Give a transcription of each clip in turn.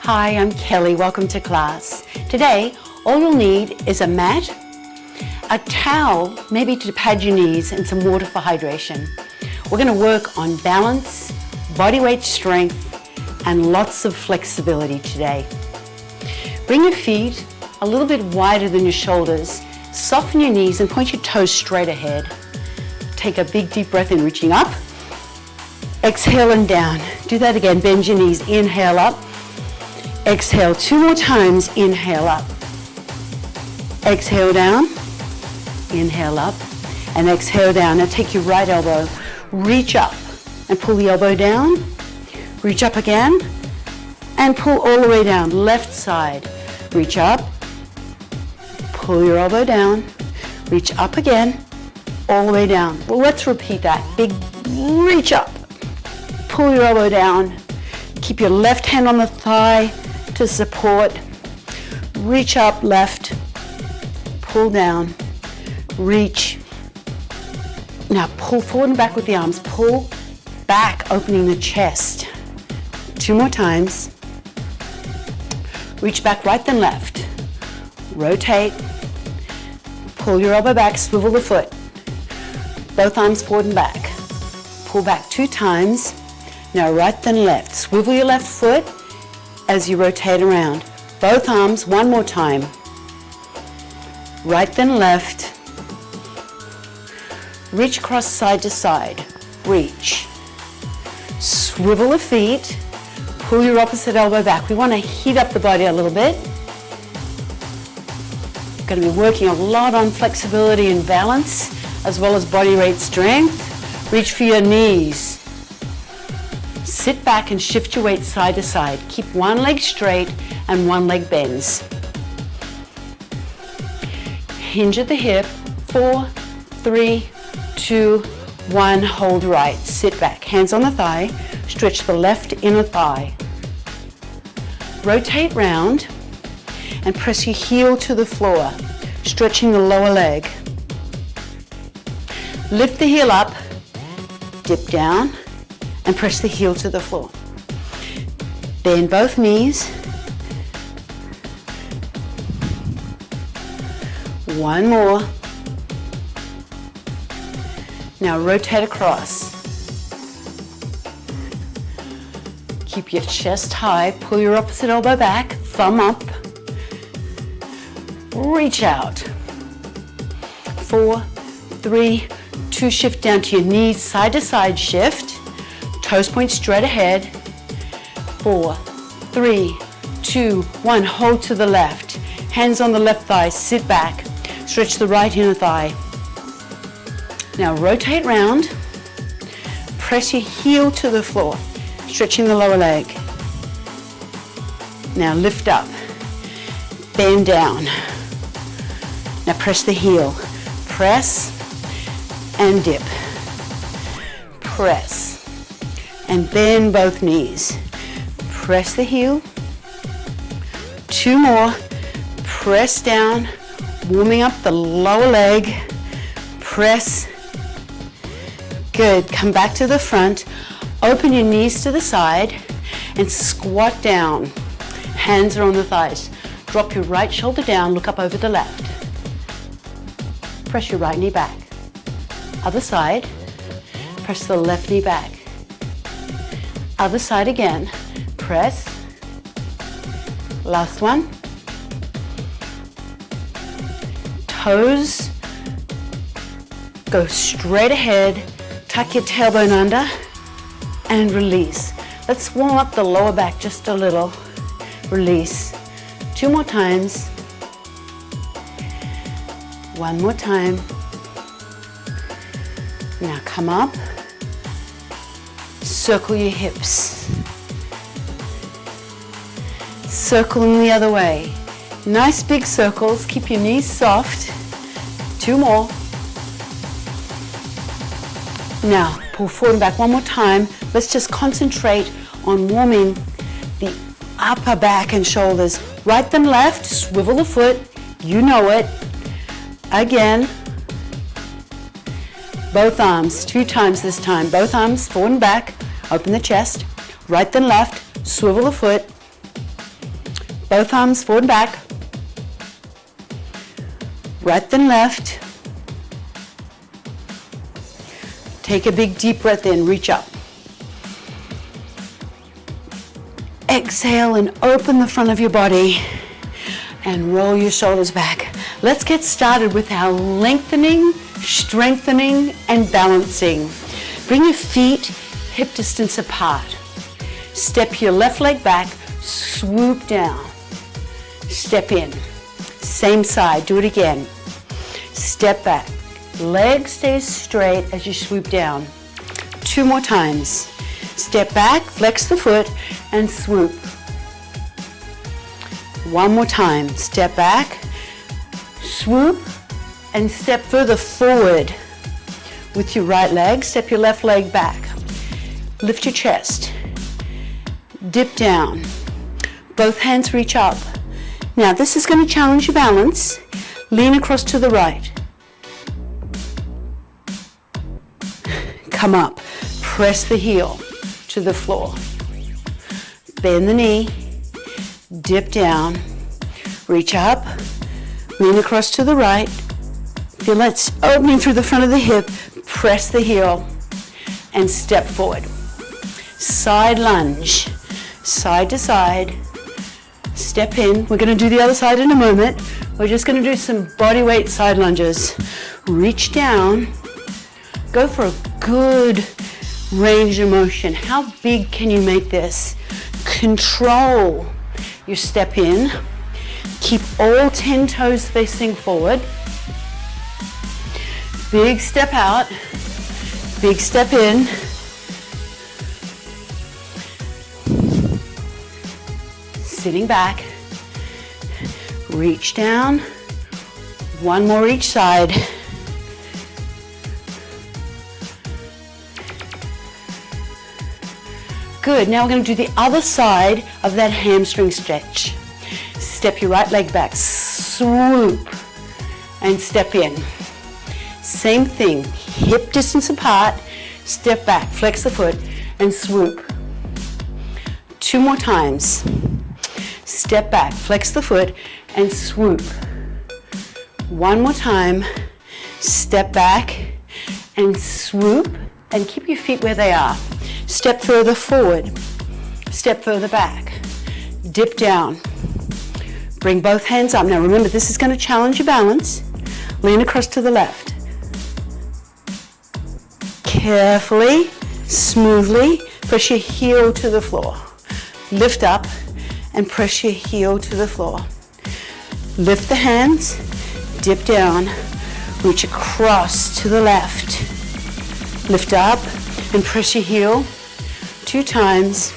Hi, I'm Kelly. Welcome to class. Today, all you'll need is a mat, a towel, maybe to pad your knees, and some water for hydration. We're going to work on balance, body weight strength, and lots of flexibility today. Bring your feet a little bit wider than your shoulders. Soften your knees and point your toes straight ahead. Take a big deep breath in, reaching up. Exhale and down. Do that again. Bend your knees. Inhale up. Exhale 2 more times. Inhale up. Exhale down. Inhale up. And exhale down. Now take your right elbow. Reach up and pull the elbow down. Reach up again and pull all the way down. Left side. Reach up. Pull your elbow down. Reach up again. All the way down. Well, let's repeat that. Big reach up. Pull your elbow down. Keep your left hand on the thigh to support. Reach up, left. Pull down. Reach. Now pull forward and back with the arms. Pull back, opening the chest. 2 more times. Reach back, right then left. Rotate. Pull your elbow back, swivel the foot. Both arms forward and back. Pull back 2 times. Now right then left. Swivel your left foot as you rotate around. Both arms, 1 more time. Right then left. Reach across side to side. Reach. Swivel the feet. Pull your opposite elbow back. We want to heat up the body a little bit. We're going to be working a lot on flexibility and balance, as well as body weight strength. Reach for your knees. Sit back and shift your weight side to side. Keep one leg straight and one leg bends. Hinge at the hip. 4, 3, 2, 1. Hold right. Sit back. Hands on the thigh. Stretch the left inner thigh. Rotate round and press your heel to the floor, stretching the lower leg. Lift the heel up, dip down, and press the heel to the floor. Bend both knees. 1 more. Now rotate across. Keep your chest high. Pull your opposite elbow back. Thumb up. Reach out. 4, 3, 2. Shift down to your knees. Side to side shift. Toes point straight ahead. 4, 3, 2, 1. Hold to the left. Hands on the left thigh. Sit back. Stretch the right inner thigh. Now rotate round. Press your heel to the floor, stretching the lower leg. Now lift up. Bend down. Now press the heel. Press and dip. Press. And bend both knees. Press the heel. 2 more. Press down, warming up the lower leg. Press. Good. Come back to the front. Open your knees to the side and squat down. Hands are on the thighs. Drop your right shoulder down, look up over the left. Press your right knee back. Other side. Press the left knee back. Other side again. Press. Last one. Toes go straight ahead. Tuck your tailbone under and release. Let's warm up the lower back just a little. Release. 2 more times. 1 more time. Now come up. Circle your hips. Circle them the other way. Nice big circles. Keep your knees soft. 2 more. Now pull forward and back 1 more time. Let's just concentrate on warming the upper back and shoulders. Right then left. Swivel the foot. You know it. Again. Both arms, 2 times this time. Both arms forward and back. Open the chest. Right then left. Swivel the foot. Both arms forward and back. Right then left. Take a big deep breath in, reach up. Exhale and open the front of your body and roll your shoulders back. Let's get started with our lengthening, strengthening, and balancing. Bring your feet hip distance apart. Step your left leg back, swoop down. Step in. Same side, do it again. Step back. Leg stays straight as you swoop down. 2 more times. Step back, flex the foot, and swoop. 1 more time. Step back, swoop, and step further forward with your right leg. Step your left leg back. Lift your chest. Dip down. Both hands reach up. Now this is going to challenge your balance. Lean across to the right. Come up. Press the heel to the floor. Bend the knee. Dip down. Reach up. Lean across to the right. Feel that opening through the front of the hip. Press the heel and step forward. Side lunge. Side to side. Step in. We're going to do the other side in a moment. We're just going to do some body weight side lunges. Reach down. Go for a good range of motion. How big can you make this? Control your step in. Keep all 10 toes facing forward. Big step out. Big step in. Sitting back. Reach down. 1 more each side. Good. Now we're going to do the other side of that hamstring stretch. Step your right leg back, swoop, and step in. Same thing, hip distance apart, step back, flex the foot, and swoop. 2 more times. Step back, flex the foot, and swoop. 1 more time. Step back and swoop, and keep your feet where they are. Step further forward, step further back, dip down. Bring both hands up. Now remember, this is going to challenge your balance. Lean across to the left. Carefully, smoothly, press your heel to the floor. Lift up and press your heel to the floor. Lift the hands, dip down, reach across to the left. Lift up and press your heel 2 times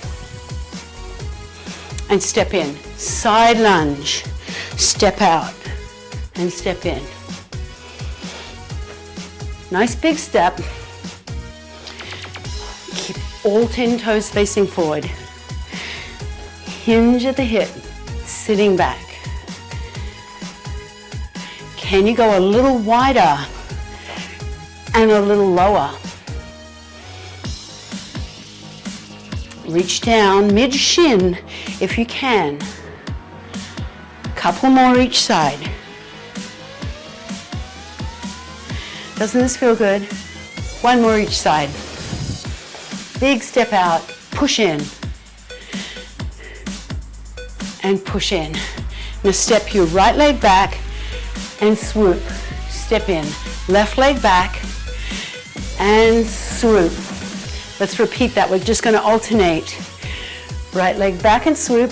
and step in. Side lunge, step out and step in. Nice big step. Keep all 10 toes facing forward. Hinge at the hip, sitting back. Can you go a little wider and a little lower? Reach down mid-shin if you can. Couple more each side. Doesn't this feel good? 1 more each side. Big step out, push in. And push in. Now step your right leg back and swoop. Step in. Left leg back and swoop. Let's repeat that. We're just going to alternate. Right leg back and swoop.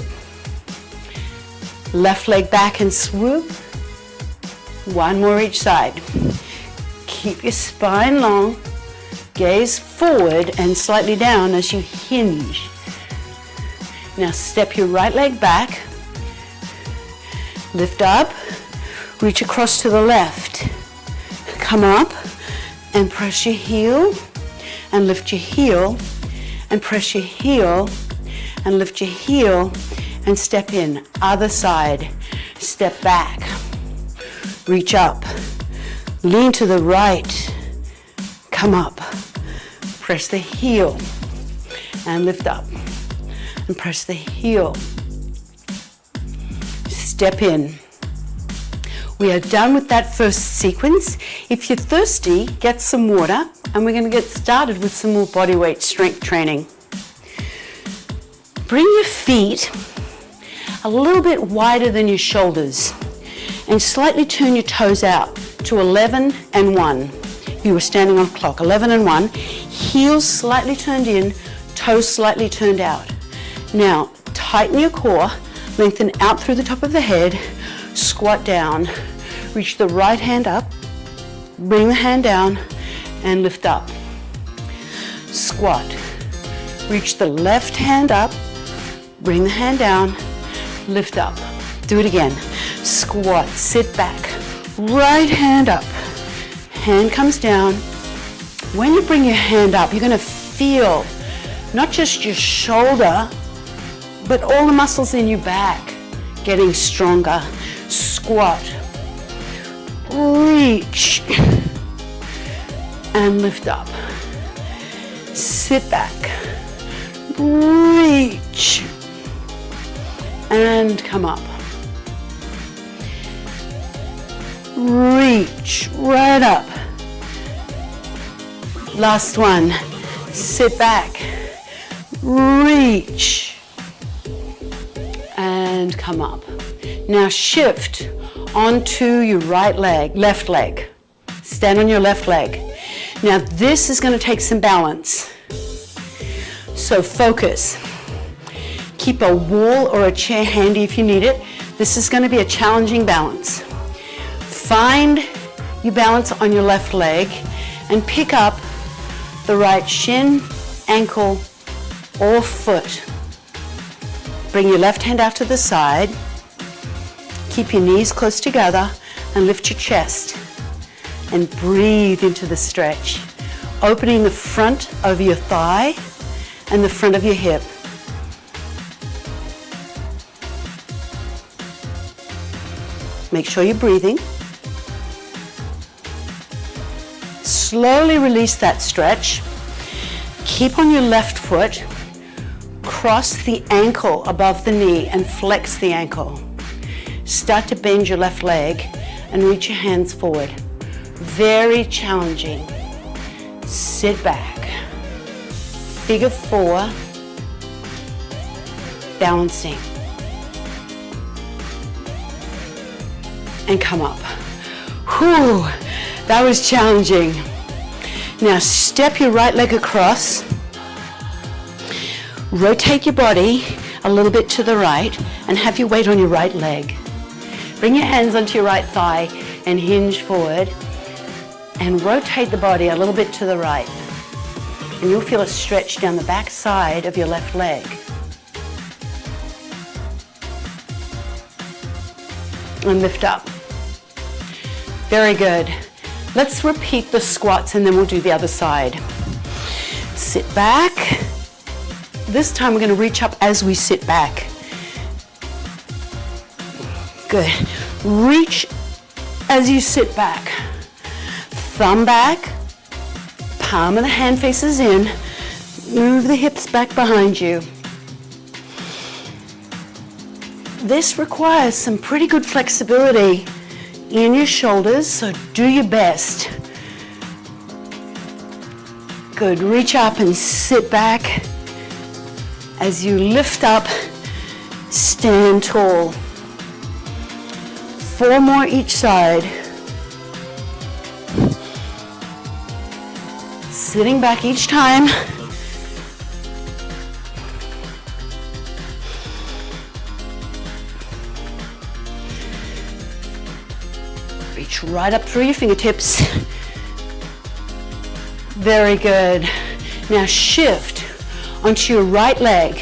Left leg back and swoop. 1 more each side. Keep your spine long. Gaze forward and slightly down as you hinge. Now step your right leg back. Lift up. Reach across to the left. Come up and press your heel. And lift your heel, and press your heel, and lift your heel, and step in. Other side, step back, reach up, lean to the right, come up, press the heel, and lift up, and press the heel. step in. We are done with that first sequence. If you're thirsty, get some water, and we're going to get started with some more body weight strength training. Bring your feet a little bit wider than your shoulders and slightly turn your toes out to 11 and 1. If you were standing on a clock, 11 and 1. Heels slightly turned in, toes slightly turned out. Now, tighten your core, lengthen out through the top of the head, squat down, reach the right hand up, bring the hand down, and lift up. Squat. Reach the left hand up, bring the hand down, lift up. Do it again. Squat, sit back, right hand up, hand comes down. When you bring your hand up, you're going to feel not just your shoulder, but all the muscles in your back getting stronger. Squat, reach, and lift up. Sit back, reach, and come up. Reach right up. Last one. Sit back, reach, and come up. Now shift onto your right leg, left leg. Stand on your left leg. Now this is going to take some balance. So focus. Keep a wall or a chair handy if you need it. This is going to be a challenging balance. Find your balance on your left leg and pick up the right shin, ankle, or foot. Bring your left hand out to the side. Keep your knees close together and lift your chest. And breathe into the stretch, opening the front of your thigh and the front of your hip. Make sure you're breathing. Slowly release that stretch. Keep on your left foot. Cross the ankle above the knee and flex the ankle. Start to bend your left leg and reach your hands forward. Very challenging. Sit back. Figure 4. Balancing. And come up. Whew, that was challenging. Now step your right leg across. Rotate your body a little bit to the right and have your weight on your right leg. Bring your hands onto your right thigh and hinge forward and rotate the body a little bit to the right. And you'll feel a stretch down the back side of your left leg. And lift up. Very good. Let's repeat the squats and then we'll do the other side. Sit back. This time we're going to reach up as we sit back. Good. Reach as you sit back. Thumb back. Palm of the hand faces in. Move the hips back behind you. This requires some pretty good flexibility in your shoulders, so do your best. Good. Reach up and sit back. As you lift up, stand tall. 4 more each side. Sitting back each time. Reach right up through your fingertips. Very good. Now shift onto your right leg.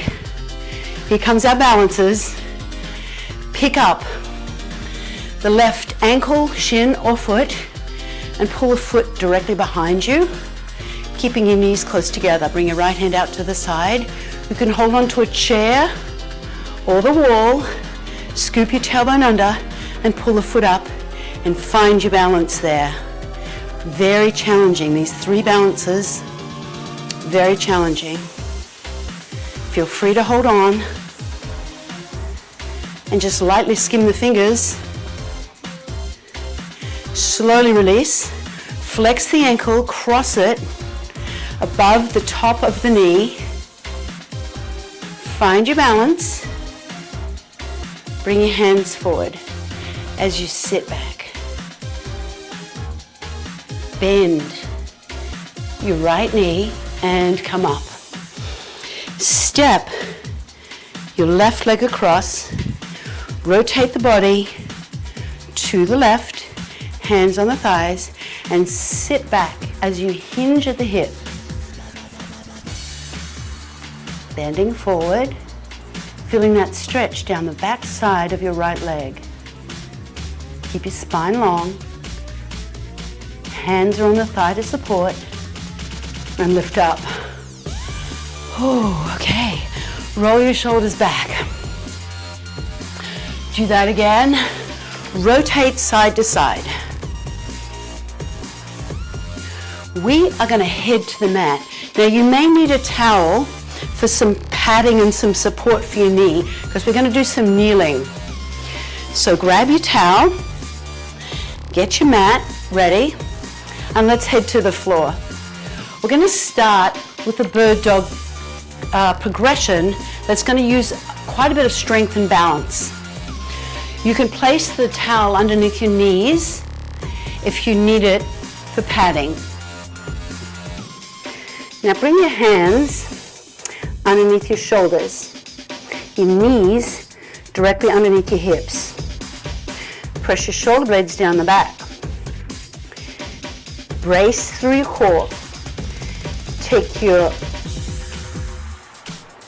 Here comes our balances. Pick up the left ankle, shin, or foot and pull the foot directly behind you, keeping your knees close together. Bring your right hand out to the side. You can hold on to a chair or the wall, scoop your tailbone under and pull the foot up and find your balance there. Very challenging, these 3 balances, very challenging. Feel free to hold on and just lightly skim the fingers. Slowly release. Flex the ankle, cross it above the top of the knee. Find your balance. Bring your hands forward as you sit back. Bend your right knee and come up. Step your left leg across. Rotate the body to the left, hands on the thighs, and sit back as you hinge at the hip. Bending forward, feeling that stretch down the back side of your right leg. Keep your spine long. Hands are on the thigh to support, and lift up. Oh, okay. Roll your shoulders back. Do that again. Rotate side to side. We are going to head to the mat. Now you may need a towel for some padding and some support for your knee, because we're going to do some kneeling. So grab your towel, get your mat ready, and let's head to the floor. We're going to start with the bird dog progression that's going to use quite a bit of strength and balance. You can place the towel underneath your knees if you need it for padding. Now bring your hands underneath your shoulders, your knees directly underneath your hips. Press your shoulder blades down the back. Brace through your core. Take your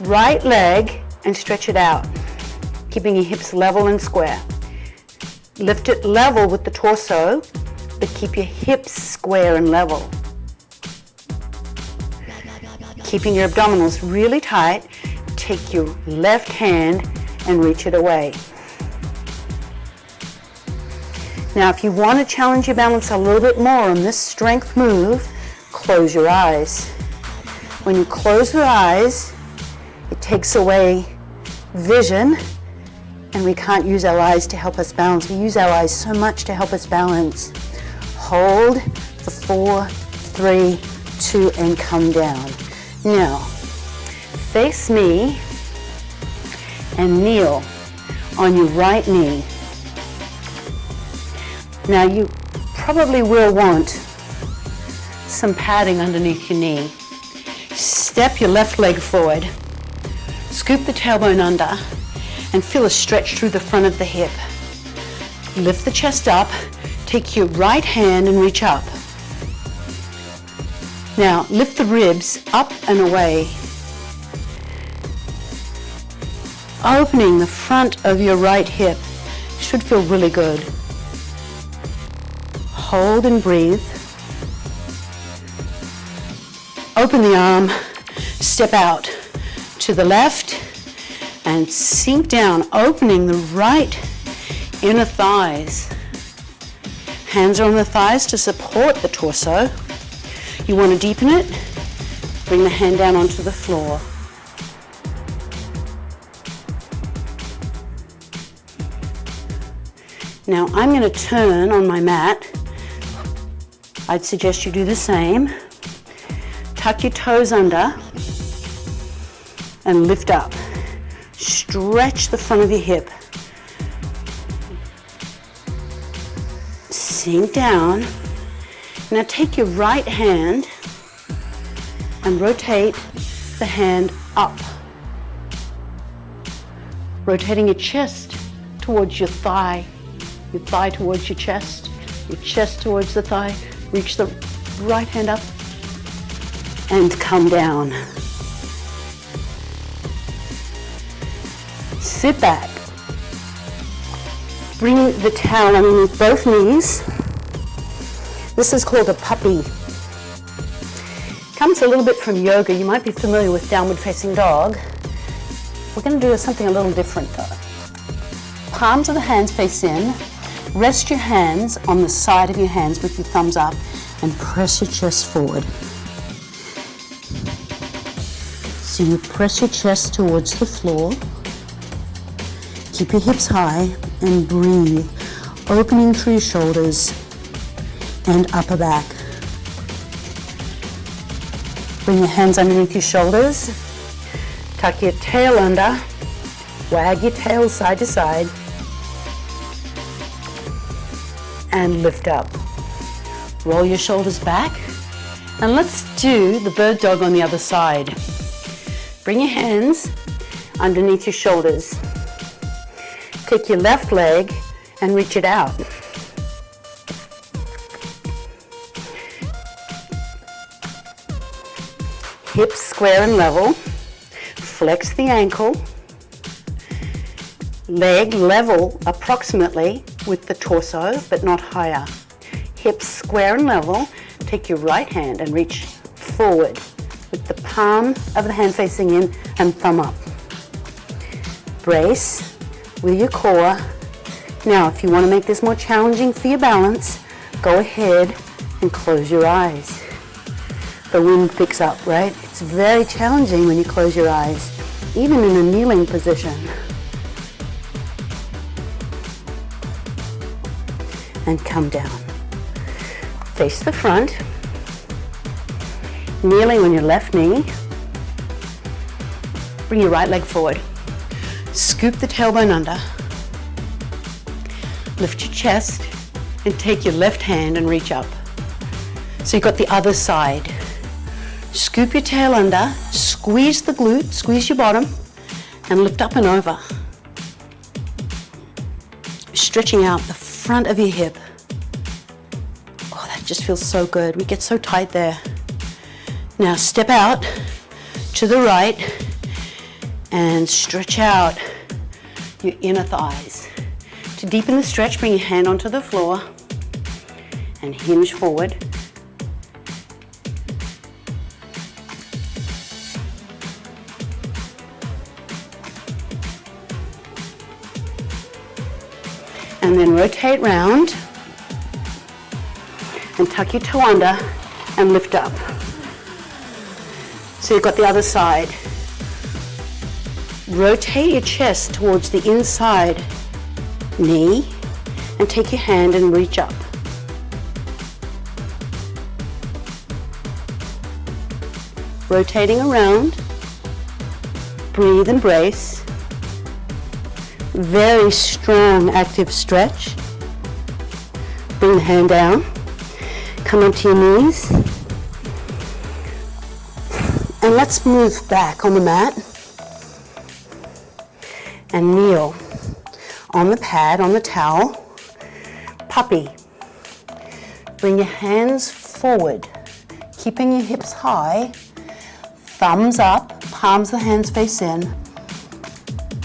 right leg and stretch it out, keeping your hips level and square. Lift it level with the torso, but keep your hips square and level. Keeping your abdominals really tight, take your left hand and reach it away. Now, if you want to challenge your balance a little bit more on this strength move, close your eyes. When you close your eyes, it takes away vision, and we can't use our eyes to help us balance. We use our eyes so much to help us balance. Hold for 4, 3, 2, and come down. Now, face me and kneel on your right knee. Now you probably will want some padding underneath your knee. Step your left leg forward, scoop the tailbone under, and feel a stretch through the front of the hip. Lift the chest up, take your right hand and reach up. Now lift the ribs up and away, opening the front of your right hip. Should feel really good. Hold and breathe. Open the arm, step out to the left and sink down, opening the right inner thighs. Hands are on the thighs to support the torso. You want to deepen it, bring the hand down onto the floor. Now I'm going to turn on my mat. I'd suggest you do the same. Tuck your toes under and lift up. Stretch the front of your hip. Sink down. Now take your right hand and rotate the hand up. Rotating your chest towards your thigh towards your chest towards the thigh. Reach the right hand up and come down. Sit back. Bring the towel underneath both knees. This is called a puppy. Comes a little bit from yoga. You might be familiar with downward facing dog. We're going to do something a little different though. Palms of the hands face in. Rest your hands on the side of your hands with your thumbs up and press your chest forward. So you press your chest towards the floor. Keep your hips high and breathe, opening through your shoulders and upper back. Bring your hands underneath your shoulders, tuck your tail under, wag your tail side to side, and lift up. Roll your shoulders back, and let's do the bird dog on the other side. Bring your hands underneath your shoulders. Take your left leg and reach it out. Hips square and level. Flex the ankle. Leg level approximately with the torso, but not higher. Hips square and level. Take your right hand and reach forward with the palm of the hand facing in and thumb up. Brace with your core. Now, if you want to make this more challenging for your balance, go ahead and close your eyes. The wind picks up, right? It's very challenging when you close your eyes, even in a kneeling position. And come down. Face the front. Kneeling on your left knee. Bring your right leg forward. Scoop the tailbone under. Lift your chest and take your left hand and reach up. So you've got the other side. Scoop your tail under, squeeze the glute, squeeze your bottom, and lift up and over. Stretching out the front of your hip. Oh, that just feels so good. We get so tight there. Now step out to the right and stretch out your inner thighs. To deepen the stretch, bring your hand onto the floor and hinge forward. And then rotate round and tuck your toe under and lift up. So you've got the other side. Rotate your chest towards the inside knee and take your hand and reach up. Rotating around, breathe and brace. Very strong active stretch. Bring the hand down, come onto your knees, and let's move back on the mat and kneel on the pad, on the towel, puppy. Bring your hands forward, keeping your hips high, thumbs up, palms of the hands face in.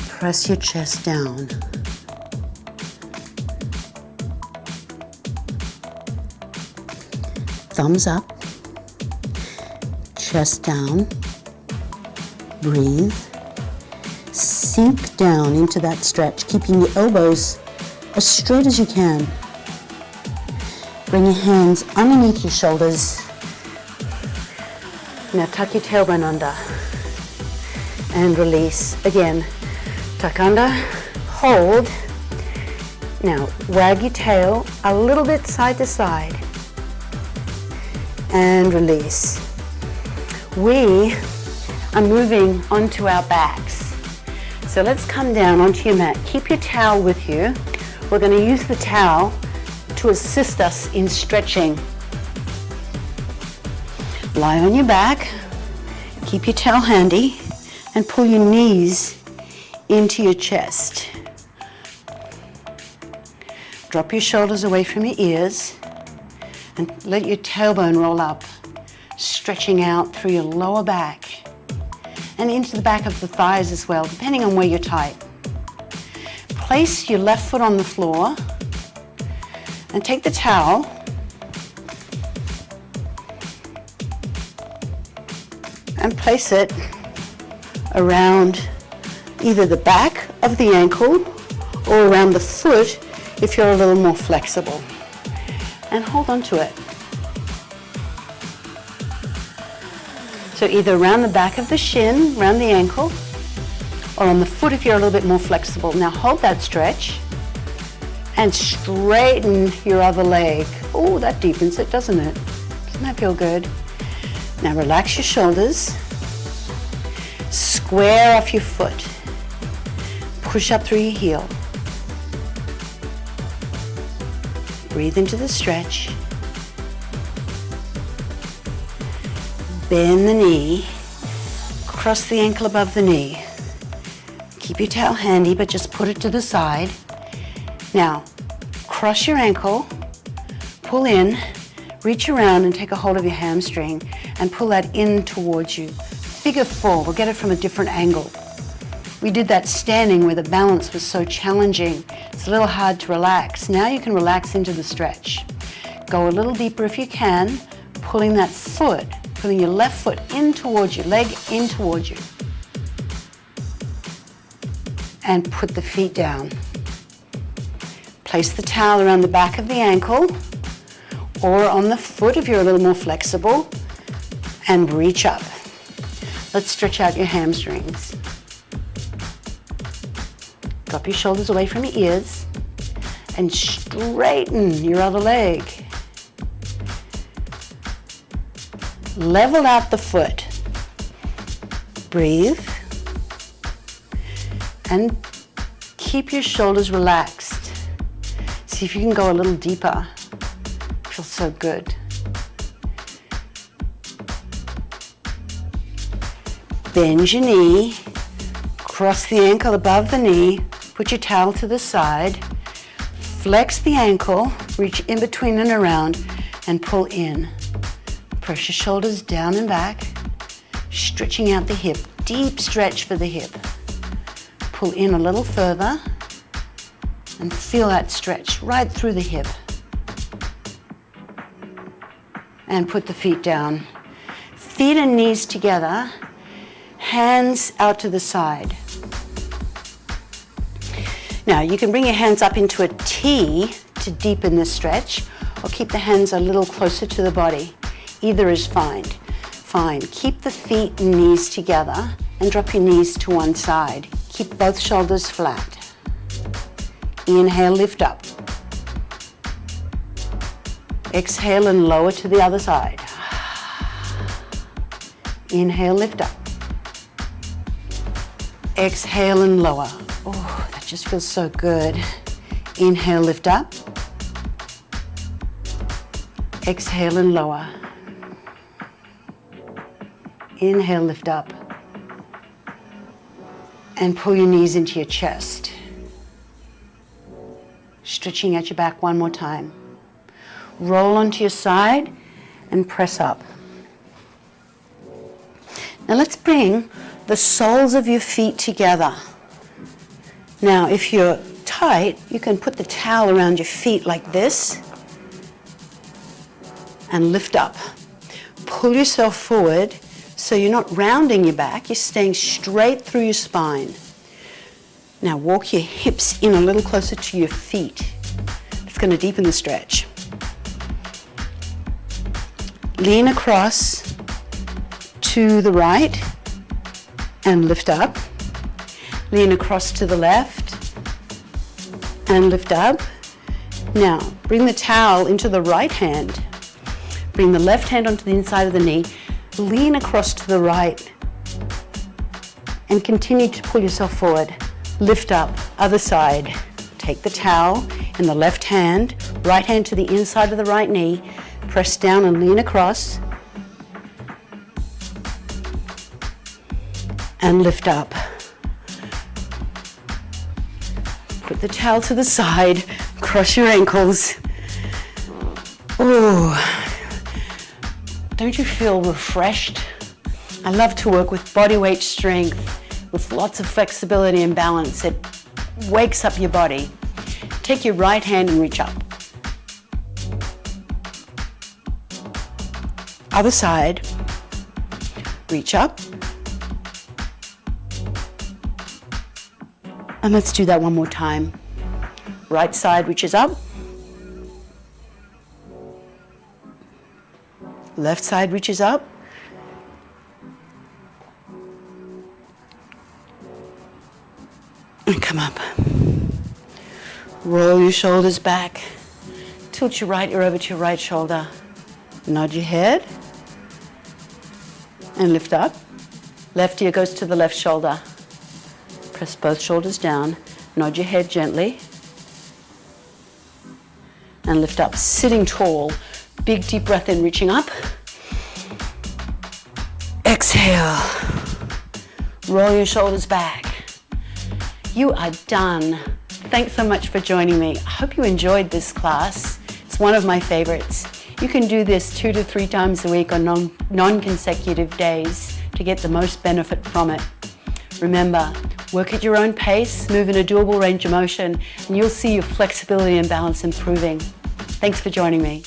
Press your chest down. Thumbs up, chest down, breathe. Sink down into that stretch, keeping your elbows as straight as you can. Bring your hands underneath your shoulders. Now tuck your tailbone under and release. Again, tuck under, hold. Now wag your tail a little bit side to side and release. We are moving onto our backs. So let's come down onto your mat. Keep your towel with you. We're going to use the towel to assist us in stretching. Lie on your back, keep your towel handy, and pull your knees into your chest. Drop your shoulders away from your ears and let your tailbone roll up, stretching out through your lower back and into the back of the thighs as well, depending on where you're tight. Place your left foot on the floor and take the towel and place it around either the back of the ankle or around the foot if you're a little more flexible. And hold on to it. So either around the back of the shin, around the ankle, or on the foot if you're a little bit more flexible. Now hold that stretch and straighten your other leg. Oh, that deepens it, doesn't it? Doesn't that feel good? Now relax your shoulders, square off your foot, push up through your heel. Breathe into the stretch. Bend the knee, cross the ankle above the knee. Keep your towel handy, but just put it to the side. Now, cross your ankle, pull in, reach around and take a hold of your hamstring and pull that in towards you. Figure four, we'll get it from a different angle. We did that standing where the balance was so challenging. It's a little hard to relax. Now you can relax into the stretch. Go a little deeper if you can, pulling that foot, pulling your left foot in towards you, leg in towards you. And put the feet down. Place the towel around the back of the ankle or on the foot if you're a little more flexible and reach up. Let's stretch out your hamstrings. Drop your shoulders away from your ears and straighten your other leg. Level out the foot. Breathe. And keep your shoulders relaxed. See if you can go a little deeper. Feels so good. Bend your knee, cross the ankle above the knee, put your towel to the side, flex the ankle, reach in between and around, and pull in. Press your shoulders down and back, stretching out the hip, deep stretch for the hip. Pull in a little further and feel that stretch right through the hip. And put the feet down. Feet and knees together, hands out to the side. Now you can bring your hands up into a T to deepen the stretch, or keep the hands a little closer to the body. Either is fine. Fine. Keep the feet and knees together and drop your knees to one side. Keep both shoulders flat. Inhale, lift up. Exhale and lower to the other side. Inhale, lift up. Exhale and lower. Oh, that just feels so good. Inhale, lift up. Exhale and lower. Inhale, lift up. And pull your knees into your chest. Stretching at your back one more time. Roll onto your side and press up. Now let's bring the soles of your feet together. Now if you're tight, you can put the towel around your feet like this and lift up. Pull yourself forward so you're not rounding your back, you're staying straight through your spine. Now walk your hips in a little closer to your feet. It's going to deepen the stretch. Lean across to the right and lift up. Lean across to the left and lift up. Now bring the towel into the right hand. Bring the left hand onto the inside of the knee. Lean across to the right and continue to pull yourself forward. Lift up, other side. Take the towel in the left hand, right hand to the inside of the right knee. Press down and lean across. And lift up. Put the towel to the side, cross your ankles. Oh, don't you feel refreshed? I love to work with body weight strength, with lots of flexibility and balance. It wakes up your body. Take your right hand and reach up. Other side, reach up. And let's do that one more time. Right side reaches up. Left side reaches up. Come up. Roll your shoulders back. Tilt your right ear over to your right shoulder. Nod your head. And lift up. Left ear goes to the left shoulder. Press both shoulders down. Nod your head gently. And lift up. Sitting tall. Big deep breath in, reaching up. Exhale. Roll your shoulders back. You are done. Thanks so much for joining me. I hope you enjoyed this class. It's one of my favorites. You can do this 2 to 3 times a week on non-consecutive days to get the most benefit from it. Remember, work at your own pace, move in a doable range of motion, and you'll see your flexibility and balance improving. Thanks for joining me.